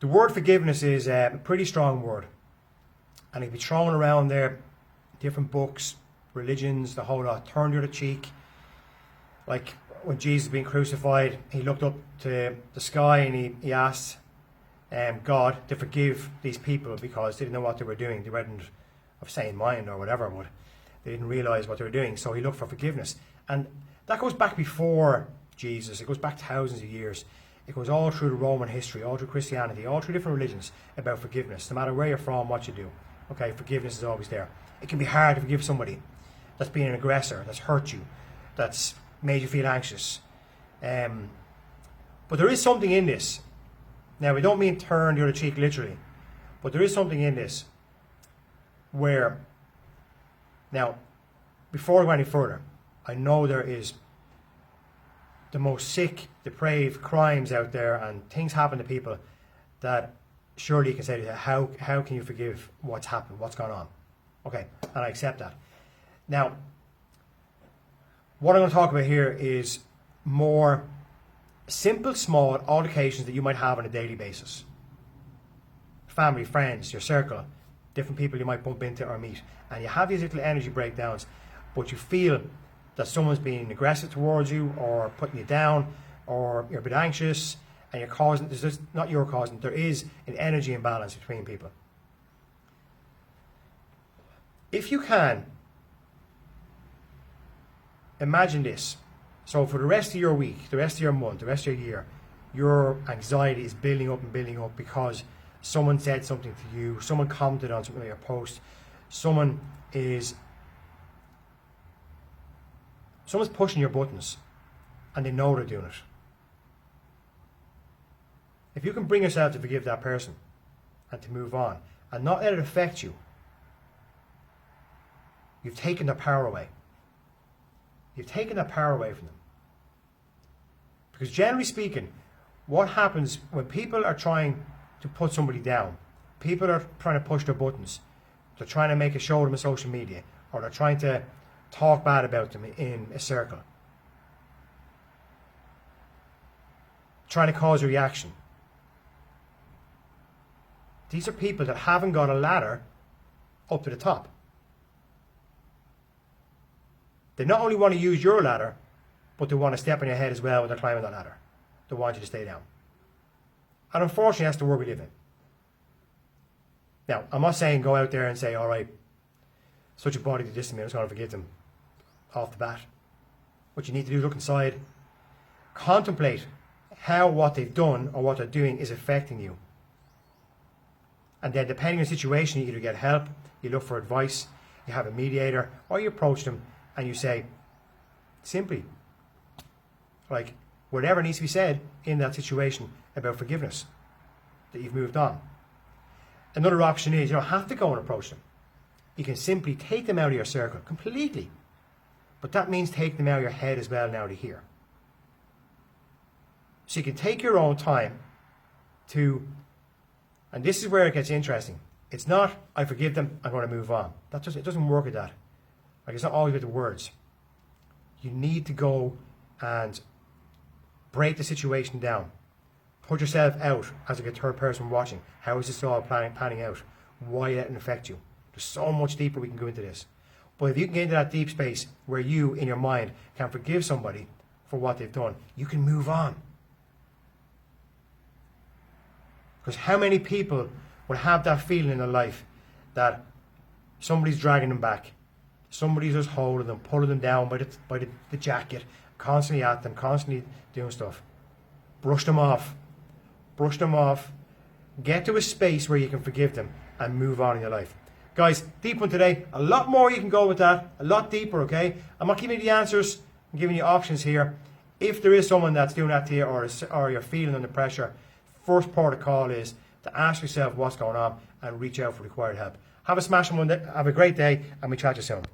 The word forgiveness is a pretty strong word, and it can be thrown around there, different books, religions, the whole lot. Turn the other cheek. Like when Jesus was being crucified, he looked up to the sky and he asked God to forgive these people because they didn't know what they were doing. They weren't of sane mind or whatever, but they didn't realize what they were doing. So he looked for forgiveness. And that goes back before Jesus. It goes back thousands of years. It goes all through the Roman history, all through Christianity, all through different religions about forgiveness. No matter where you're from, what you do. Okay, forgiveness is always there. It can be hard to forgive somebody that's been an aggressor, that's hurt you, that's made you feel anxious. But there is something in this. Now, we don't mean turn the other cheek literally, but there is something in this where, now, before I go any further, I know there is the most sick, depraved crimes out there, and things happen to people that surely you can say, how can you forgive what's happened, what's gone on? Okay, and I accept that. Now, what I'm going to talk about here is more simple, small altercations that you might have on a daily basis. Family, friends, your circle, different people you might bump into or meet. And you have these little energy breakdowns, but you feel that someone's being aggressive towards you or putting you down, or you're a bit anxious and you're causing, not you're causing, there is an energy imbalance between people. If you can, imagine this. So for the rest of your week, the rest of your month, the rest of your year, your anxiety is building up because someone said something to you, someone commented on something on your post, someone's pushing your buttons and they know they're doing it. If you can bring yourself to forgive that person and to move on and not let it affect you, you've taken their power away. You've taken that power away from them. Because generally speaking, what happens when people are trying to put somebody down, people are trying to push their buttons, they're trying to make a show of them on social media, or they're trying to talk bad about them in a circle, trying to cause a reaction. These are people that haven't got a ladder up to the top. They not only want to use your ladder, but they want to step on your head as well when they're climbing that ladder. They want you to stay down. And unfortunately, that's the world we live in. Now, I'm not saying go out there and say, all right, such a body did this to me, I'm just going to forgive them off the bat. What you need to do is look inside, contemplate how what they've done or what they're doing is affecting you. And then depending on the situation, you either get help, you look for advice, you have a mediator, or you approach them and you say, simply, like, whatever needs to be said in that situation about forgiveness, that you've moved on. Another option is you don't have to go and approach them. You can simply take them out of your circle completely. But that means take them out of your head as well now to hear. So you can take your own time to, and this is where it gets interesting. It's not, I forgive them, I'm going to move on. It doesn't work like that. Like, it's not always with the words. You need to go and break the situation down. Put yourself out as like a third person watching. How is this all panning out? Why let it affect you? There's so much deeper we can go into this. But if you can get into that deep space where you, in your mind, can forgive somebody for what they've done, you can move on. Because how many people will have that feeling in their life that somebody's dragging them back, somebody's just holding them, pulling them down by the jacket, constantly at them, constantly doing stuff. Brush them off. Brush them off. Get to a space where you can forgive them and move on in your life. Guys, deep one today. A lot more you can go with that. A lot deeper, okay? I'm not giving you the answers. I'm giving you options here. If there is someone that's doing that to you, or you're feeling under pressure, first port of call is to ask yourself what's going on and reach out for required help. Have a smashing one day. Have a great day, and we chat to you soon.